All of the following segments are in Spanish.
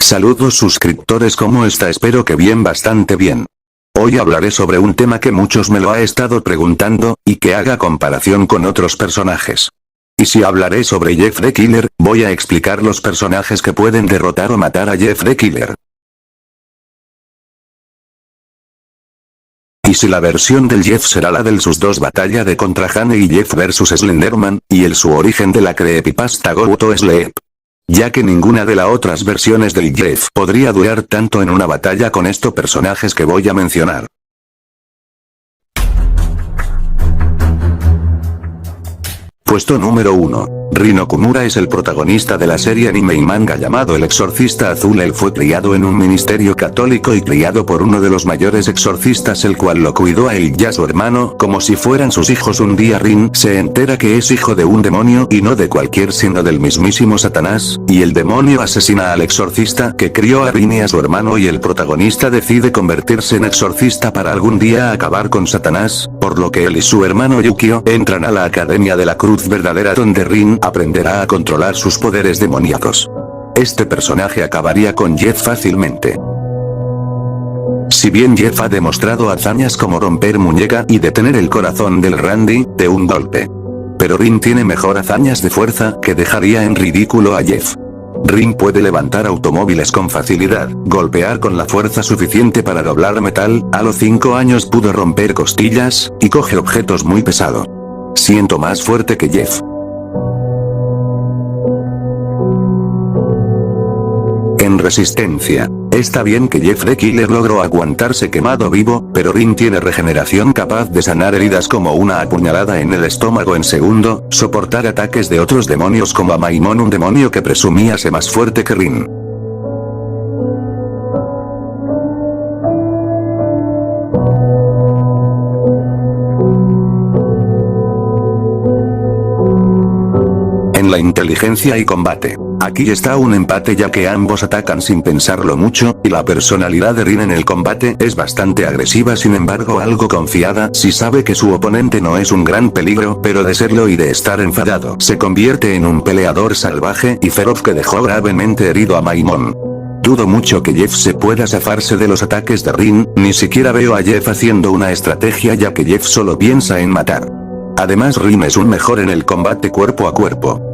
Saludos suscriptores, ¿cómo está? Espero que bien, bastante bien. Hoy hablaré sobre un tema que muchos me lo ha estado preguntando, y que haga comparación con otros personajes. Y si hablaré sobre Jeff the Killer, voy a explicar los personajes que pueden derrotar o matar a Jeff the Killer. Y si la versión del Jeff será la del sus 2 batalla de contra Jane y Jeff vs Slenderman, y el su origen de la creepypasta Go to Sleep. Ya que ninguna de las otras versiones del Jeff podría durar tanto en una batalla con estos personajes que voy a mencionar. Puesto número 1. Rin Okumura es el protagonista de la serie anime y manga llamado El Exorcista Azul. Él fue criado en un ministerio católico y criado por uno de los mayores exorcistas, el cual lo cuidó a él y a su hermano como si fueran sus hijos. Un día Rin se entera que es hijo de un demonio, y no de cualquier sino del mismísimo Satanás, y el demonio asesina al exorcista que crió a Rin y a su hermano, y el protagonista decide convertirse en exorcista para algún día acabar con Satanás, por lo que él y su hermano Yukio entran a la Academia de la Cruz Verdadera, donde Rin aprenderá a controlar sus poderes demoníacos. Este personaje acabaría con Jeff fácilmente. Si bien Jeff ha demostrado hazañas como romper muñeca y detener el corazón del Randy de un golpe, pero Rin tiene mejor hazañas de fuerza que dejaría en ridículo a Jeff. Rin puede levantar automóviles con facilidad, golpear con la fuerza suficiente para doblar metal, a los 5 años pudo romper costillas, y coge objetos muy pesados. Siento más fuerte que Jeff. En resistencia. Está bien que Jeff the Killer logró aguantarse quemado vivo, pero Rin tiene regeneración capaz de sanar heridas como una apuñalada en el estómago en segundo, soportar ataques de otros demonios como Amaimon, un demonio que presumía ser más fuerte que Rin. En la inteligencia y combate. Aquí está un empate, ya que ambos atacan sin pensarlo mucho, y la personalidad de Rin en el combate es bastante agresiva, sin embargo algo confiada. Si sabe que su oponente no es un gran peligro, pero de serlo y de estar enfadado se convierte en un peleador salvaje y feroz que dejó gravemente herido a Maimon. Dudo mucho que Jeff se pueda zafarse de los ataques de Rin, ni siquiera veo a Jeff haciendo una estrategia, ya que Jeff solo piensa en matar. Además Rin es un mejor en el combate cuerpo a cuerpo.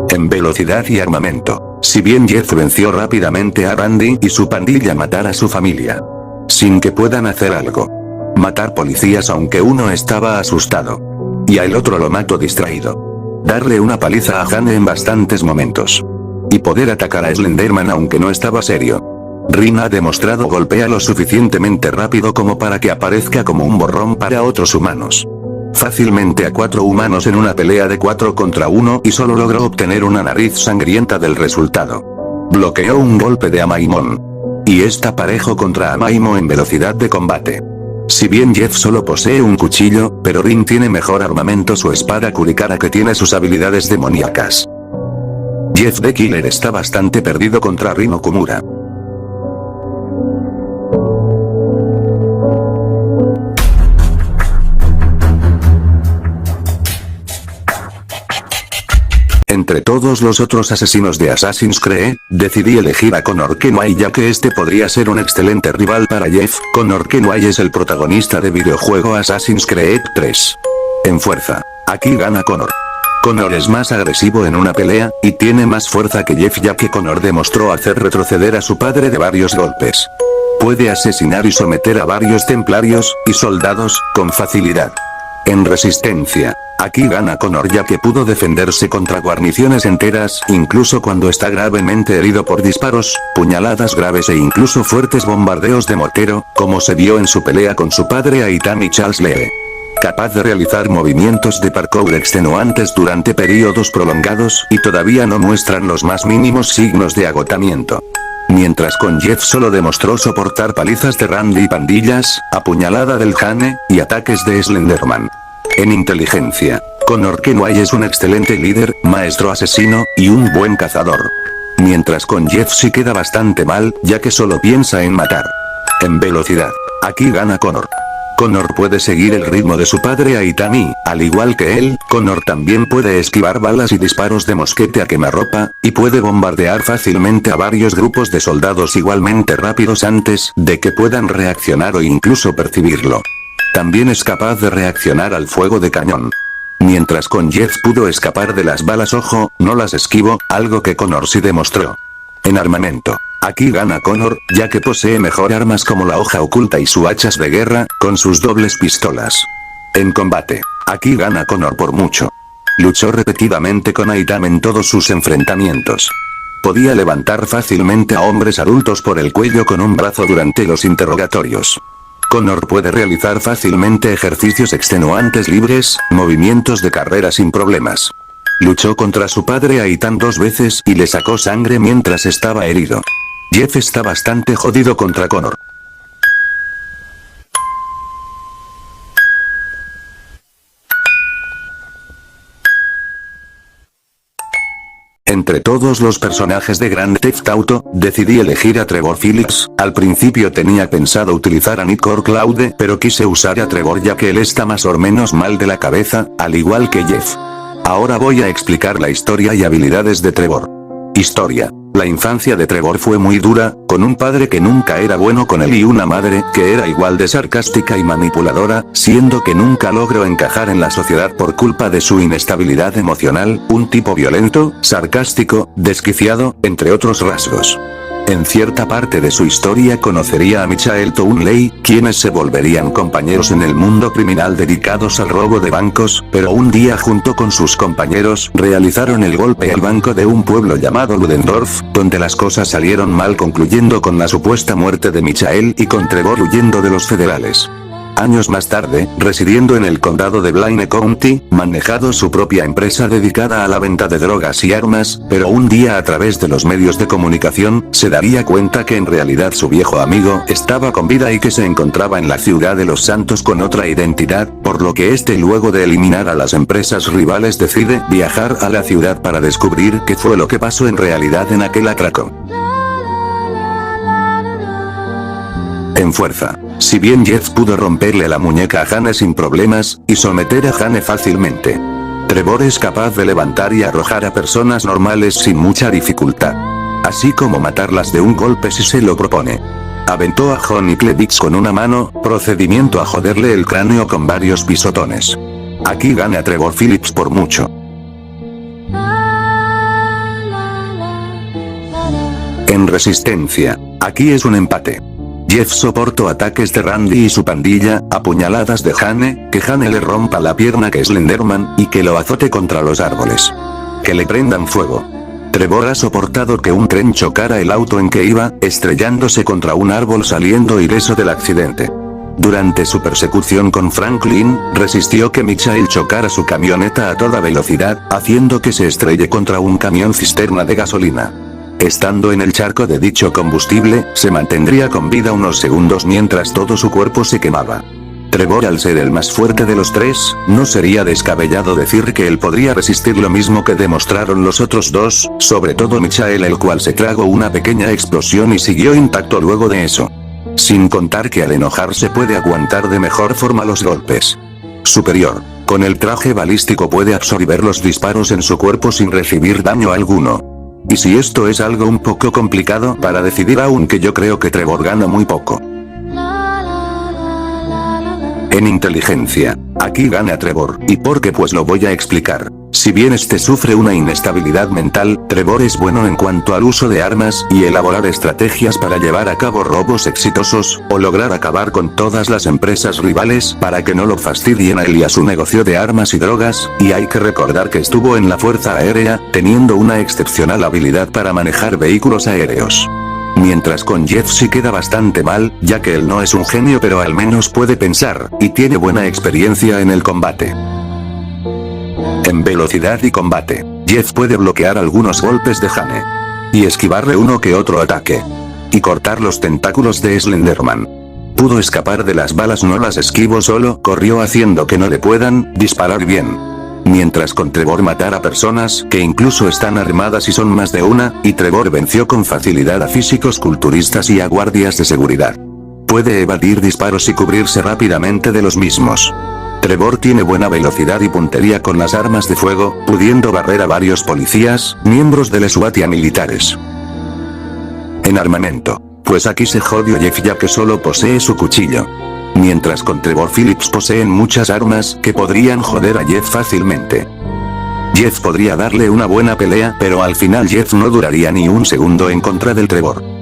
En velocidad y armamento. Si bien Jeff venció rápidamente a Randy y su pandilla, matar a su familia sin que puedan hacer algo. Matar policías aunque uno estaba asustado, y al otro lo mató distraído. Darle una paliza a Jane en bastantes momentos. Y poder atacar a Slenderman aunque no estaba serio. Rin ha demostrado golpea lo suficientemente rápido como para que aparezca como un borrón para otros humanos. Fácilmente a 4 humanos en una pelea de 4 contra 1, y solo logró obtener una nariz sangrienta del resultado. Bloqueó un golpe de Amaimon. Y está parejo contra Amaimo en velocidad de combate. Si bien Jeff solo posee un cuchillo, pero Rin tiene mejor armamento, su espada Kurikara, que tiene sus habilidades demoníacas. Jeff the Killer está bastante perdido contra Rin Okumura. Entre todos los otros asesinos de Assassin's Creed, decidí elegir a Connor Kenway, ya que este podría ser un excelente rival para Jeff. Connor Kenway es el protagonista de videojuego Assassin's Creed 3. En fuerza, aquí gana Connor. Connor es más agresivo en una pelea, y tiene más fuerza que Jeff, ya que Connor demostró hacer retroceder a su padre de varios golpes. Puede asesinar y someter a varios templarios y soldados con facilidad. En resistencia. Aquí gana Connor, ya que pudo defenderse contra guarniciones enteras, incluso cuando está gravemente herido por disparos, puñaladas graves e incluso fuertes bombardeos de mortero, como se vio en su pelea con su padre Aitan y Charles Lee. Capaz de realizar movimientos de parkour extenuantes durante periodos prolongados, y todavía no muestran los más mínimos signos de agotamiento. Mientras con Jeff solo demostró soportar palizas de Randy y pandillas, apuñalada del Jane, y ataques de Slenderman. En inteligencia, Connor Kenway es un excelente líder, maestro asesino, y un buen cazador. Mientras con Jeff sí queda bastante mal, ya que solo piensa en matar. En velocidad, aquí gana Connor. Connor puede seguir el ritmo de su padre Aitami, al igual que él, Connor también puede esquivar balas y disparos de mosquete a quemarropa, y puede bombardear fácilmente a varios grupos de soldados igualmente rápidos antes de que puedan reaccionar o incluso percibirlo. También es capaz de reaccionar al fuego de cañón. Mientras con Jeff pudo escapar de las balas, ojo, no las esquivó, algo que Connor sí demostró. En armamento. Aquí gana Connor, ya que posee mejor armas como la hoja oculta y su hachas de guerra, con sus dobles pistolas. En combate. Aquí gana Connor por mucho. Luchó repetidamente con Aitam en todos sus enfrentamientos. Podía levantar fácilmente a hombres adultos por el cuello con un brazo durante los interrogatorios. Connor puede realizar fácilmente ejercicios extenuantes libres, movimientos de carrera sin problemas. Luchó contra su padre Aitam 2 veces y le sacó sangre mientras estaba herido. Jeff está bastante jodido contra Connor. Entre todos los personajes de Grand Theft Auto, decidí elegir a Trevor Phillips. Al principio tenía pensado utilizar a Nick or Claude, pero quise usar a Trevor ya que él está más o menos mal de la cabeza, al igual que Jeff. Ahora voy a explicar la historia y habilidades de Trevor. Historia. La infancia de Trevor fue muy dura, con un padre que nunca era bueno con él y una madre que era igual de sarcástica y manipuladora, siendo que nunca logró encajar en la sociedad por culpa de su inestabilidad emocional, un tipo violento, sarcástico, desquiciado, entre otros rasgos. En cierta parte de su historia conocería a Michael Townley, quienes se volverían compañeros en el mundo criminal dedicados al robo de bancos, pero un día junto con sus compañeros realizaron el golpe al banco de un pueblo llamado Ludendorff, donde las cosas salieron mal concluyendo con la supuesta muerte de Michael y con Trevor huyendo de los federales. Años más tarde, residiendo en el condado de Blaine County, manejado su propia empresa dedicada a la venta de drogas y armas, pero un día a través de los medios de comunicación, se daría cuenta que en realidad su viejo amigo estaba con vida y que se encontraba en la ciudad de Los Santos con otra identidad, por lo que este luego de eliminar a las empresas rivales decide viajar a la ciudad para descubrir qué fue lo que pasó en realidad en aquel atraco. En fuerza. Si bien Jeff pudo romperle la muñeca a Jane sin problemas, y someter a Jane fácilmente, Trevor es capaz de levantar y arrojar a personas normales sin mucha dificultad. Así como matarlas de un golpe si se lo propone. Aventó a Johnny Klevich con una mano, procedimiento a joderle el cráneo con varios pisotones. Aquí gana Trevor Phillips por mucho. En resistencia. Aquí es un empate. Jeff soportó ataques de Randy y su pandilla, apuñaladas de Jane, que Jane le rompa la pierna que Slenderman, y que lo azote contra los árboles. Que le prendan fuego. Trevor ha soportado que un tren chocara el auto en que iba, estrellándose contra un árbol saliendo ileso del accidente. Durante su persecución con Franklin, resistió que Michael chocara su camioneta a toda velocidad, haciendo que se estrelle contra un camión cisterna de gasolina. Estando en el charco de dicho combustible, se mantendría con vida unos segundos mientras todo su cuerpo se quemaba. Trevor, al ser el más fuerte de los tres, no sería descabellado decir que él podría resistir lo mismo que demostraron los otros dos, sobre todo Michael, el cual se tragó una pequeña explosión y siguió intacto luego de eso. Sin contar que al enojarse puede aguantar de mejor forma los golpes. Superior. Con el traje balístico puede absorber los disparos en su cuerpo sin recibir daño alguno. Y si esto es algo un poco complicado para decidir, aunque yo creo que Trevor gana muy poco. En inteligencia. Aquí gana Trevor, ¿y por qué? Pues lo voy a explicar. Si bien este sufre una inestabilidad mental, Trevor es bueno en cuanto al uso de armas y elaborar estrategias para llevar a cabo robos exitosos, o lograr acabar con todas las empresas rivales para que no lo fastidien a él y a su negocio de armas y drogas, y hay que recordar que estuvo en la Fuerza Aérea, teniendo una excepcional habilidad para manejar vehículos aéreos. Mientras con Jeff sí queda bastante mal, ya que él no es un genio pero al menos puede pensar, y tiene buena experiencia en el combate. En velocidad y combate, Jeff puede bloquear algunos golpes de Jane. Y esquivarle uno que otro ataque. Y cortar los tentáculos de Slenderman. Pudo escapar de las balas, no las esquivó, solo corrió haciendo que no le puedan disparar bien. Mientras con Trevor matar a personas que incluso están armadas y son más de una, y Trevor venció con facilidad a físicos culturistas y a guardias de seguridad. Puede evadir disparos y cubrirse rápidamente de los mismos. Trevor tiene buena velocidad y puntería con las armas de fuego, pudiendo barrer a varios policías, miembros del SWAT y a militares. En armamento, pues aquí se jodió Jeff ya que solo posee su cuchillo. Mientras con Trevor Phillips poseen muchas armas que podrían joder a Jeff fácilmente. Jeff podría darle una buena pelea, pero al final Jeff no duraría ni un segundo en contra del Trevor.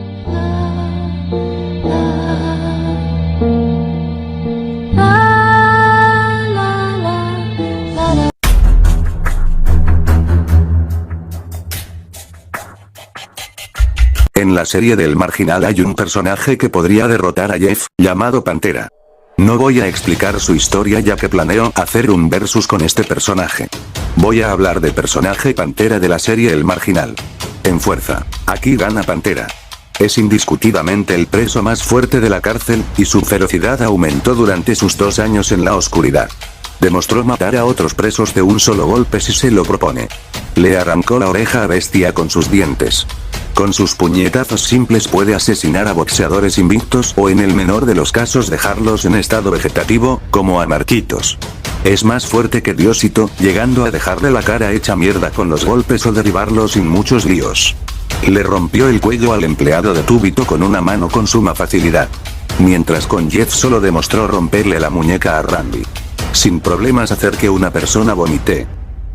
En la serie del Marginal hay un personaje que podría derrotar a Jeff, llamado Pantera. No voy a explicar su historia ya que planeo hacer un versus con este personaje. Voy a hablar del personaje Pantera de la serie El Marginal. En fuerza, aquí gana Pantera. Es indiscutidamente el preso más fuerte de la cárcel, y su ferocidad aumentó durante sus 2 años en la oscuridad. Demostró matar a otros presos de un solo golpe si se lo propone. Le arrancó la oreja a Bestia con sus dientes. Con sus puñetazos simples puede asesinar a boxeadores invictos o en el menor de los casos dejarlos en estado vegetativo, como a Marquitos. Es más fuerte que Diosito, llegando a dejarle la cara hecha mierda con los golpes o derribarlo sin muchos líos. Le rompió el cuello al empleado de Tubito con una mano con suma facilidad. Mientras con Jeff solo demostró romperle la muñeca a Randy. Sin problemas hacer que una persona vomite.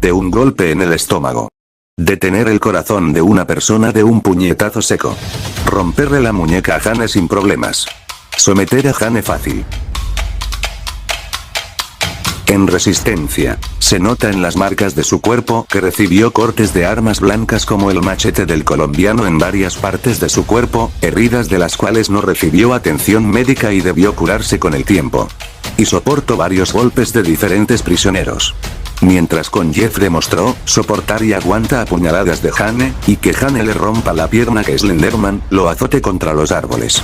De un golpe en el estómago. Detener el corazón de una persona de un puñetazo seco. Romperle la muñeca a Jane sin problemas. Someter a Jane fácil. En resistencia, se nota en las marcas de su cuerpo que recibió cortes de armas blancas como el machete del colombiano en varias partes de su cuerpo, heridas de las cuales no recibió atención médica y debió curarse con el tiempo. Y soportó varios golpes de diferentes prisioneros. Mientras con Jeff demostró soportar y aguanta a puñaladas de Jane, y que Jane le rompa la pierna que Slenderman lo azote contra los árboles.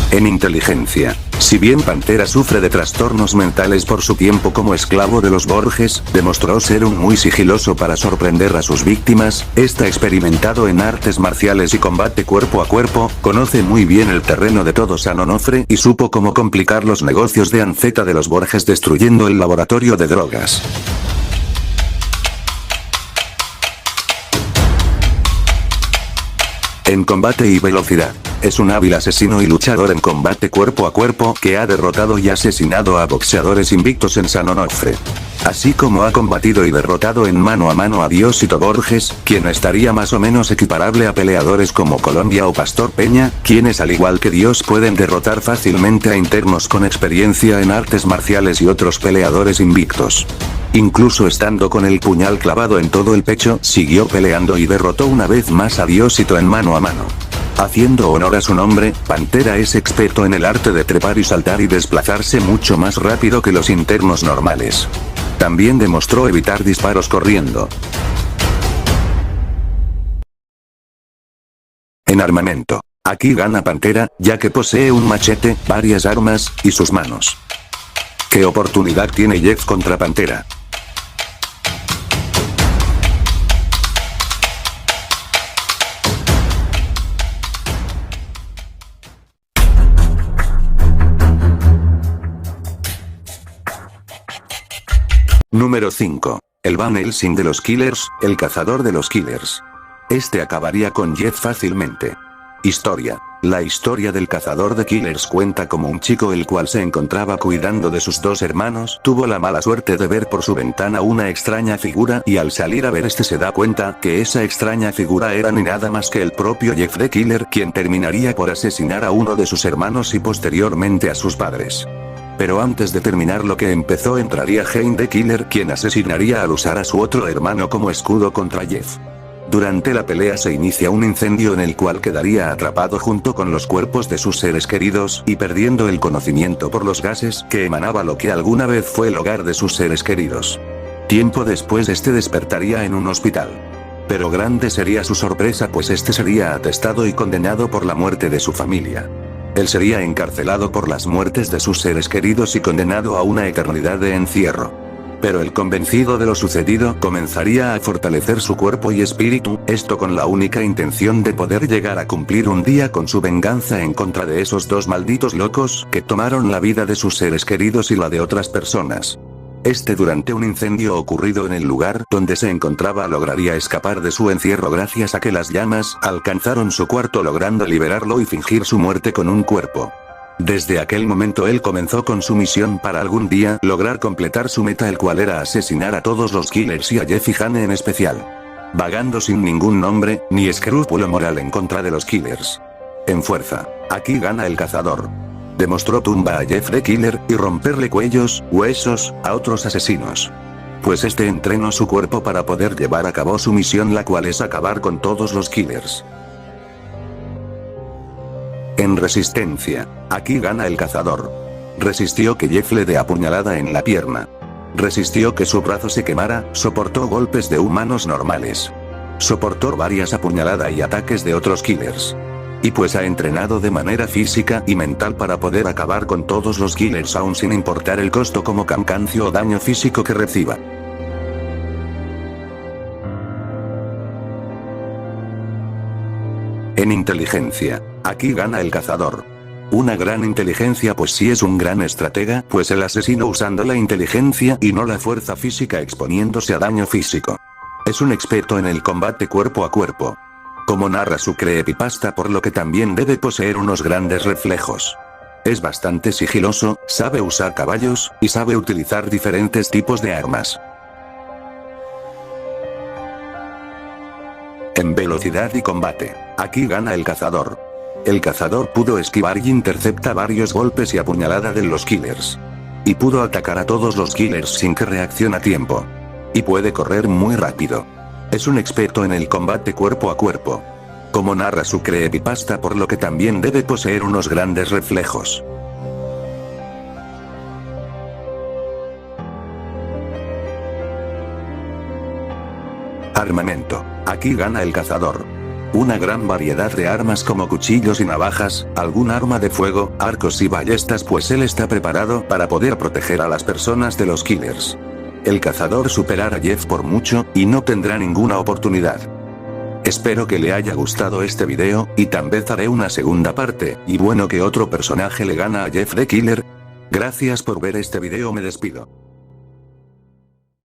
En inteligencia, si bien Pantera sufre de trastornos mentales por su tiempo como esclavo de los Borges, demostró ser un muy sigiloso para sorprender a sus víctimas, está experimentado en artes marciales y combate cuerpo a cuerpo, conoce muy bien el terreno de todo San Onofre y supo cómo complicar los negocios de Anceta de los Borges destruyendo el laboratorio de drogas. En combate y velocidad. Es un hábil asesino y luchador en combate cuerpo a cuerpo que ha derrotado y asesinado a boxeadores invictos en San Onofre. Así como ha combatido y derrotado en mano a mano a Diosito Borges, quien estaría más o menos equiparable a peleadores como Colombia o Pastor Peña, quienes al igual que Dios pueden derrotar fácilmente a internos con experiencia en artes marciales y otros peleadores invictos. Incluso estando con el puñal clavado en todo el pecho, siguió peleando y derrotó una vez más a Diosito en mano a mano. Haciendo honor a su nombre, Pantera es experto en el arte de trepar y saltar y desplazarse mucho más rápido que los internos normales. También demostró evitar disparos corriendo. En armamento. Aquí gana Pantera, ya que posee un machete, varias armas, y sus manos. ¿Qué oportunidad tiene Jeff contra Pantera? Número 5. El Van Helsing de los Killers, el cazador de los Killers. Este acabaría con Jeff fácilmente. Historia. La historia del cazador de Killers cuenta como un chico el cual se encontraba cuidando de sus 2 hermanos, tuvo la mala suerte de ver por su ventana una extraña figura y al salir a ver se da cuenta que esa extraña figura era ni nada más que el propio Jeff the Killer, quien terminaría por asesinar a uno de sus hermanos y posteriormente a sus padres. Pero antes de terminar lo que empezó entraría Jane the Killer, quien asesinaría al usar a su otro hermano como escudo contra Jeff. Durante la pelea se inicia un incendio en el cual quedaría atrapado junto con los cuerpos de sus seres queridos y perdiendo el conocimiento por los gases que emanaba lo que alguna vez fue el hogar de sus seres queridos. Tiempo después despertaría en un hospital. Pero grande sería su sorpresa pues sería atestado y condenado por la muerte de su familia. Él sería encarcelado por las muertes de sus seres queridos y condenado a una eternidad de encierro. Pero el convencido de lo sucedido comenzaría a fortalecer su cuerpo y espíritu, esto con la única intención de poder llegar a cumplir un día con su venganza en contra de esos dos malditos locos que tomaron la vida de sus seres queridos y la de otras personas. Durante un incendio ocurrido en el lugar donde se encontraba lograría escapar de su encierro gracias a que las llamas alcanzaron su cuarto logrando liberarlo y fingir su muerte con un cuerpo. Desde aquel momento él comenzó con su misión para algún día lograr completar su meta, el cual era asesinar a todos los killers y a Jeff y Jane en especial. Vagando sin ningún nombre, ni escrúpulo moral en contra de los killers. En fuerza, aquí gana el cazador. Demostró tumba a Jeff the Killer y romperle cuellos, huesos, a otros asesinos. Pues entrenó su cuerpo para poder llevar a cabo su misión, la cual es acabar con todos los killers. En resistencia, aquí gana el cazador. Resistió que Jeff le dé apuñalada en la pierna. Resistió que su brazo se quemara, soportó golpes de humanos normales. Soportó varias apuñaladas y ataques de otros killers. Y pues ha entrenado de manera física y mental para poder acabar con todos los killers aún sin importar el costo como cansancio o daño físico que reciba. En inteligencia, aquí gana el cazador. Una gran inteligencia, pues sí es un gran estratega, pues el asesino usando la inteligencia y no la fuerza física exponiéndose a daño físico. Es un experto en el combate cuerpo a cuerpo. Como narra su creepypasta, por lo que también debe poseer unos grandes reflejos. Es bastante sigiloso, sabe usar caballos, y sabe utilizar diferentes tipos de armas. En velocidad y combate, aquí gana el cazador. El cazador pudo esquivar y intercepta varios golpes y apuñalada de los killers. Y pudo atacar a todos los killers sin que reaccione a tiempo. Y puede correr muy rápido. Es un experto en el combate cuerpo a cuerpo. Como narra su creepypasta, por lo que también debe poseer unos grandes reflejos. Armamento. Aquí gana el cazador. Una gran variedad de armas como cuchillos y navajas, algún arma de fuego, arcos y ballestas, pues él está preparado para poder proteger a las personas de los killers. El cazador superará a Jeff por mucho, y no tendrá ninguna oportunidad. Espero que le haya gustado este video, y tal vez haré una segunda parte, y bueno, que otro personaje le gana a Jeff the Killer. Gracias por ver este video, me despido.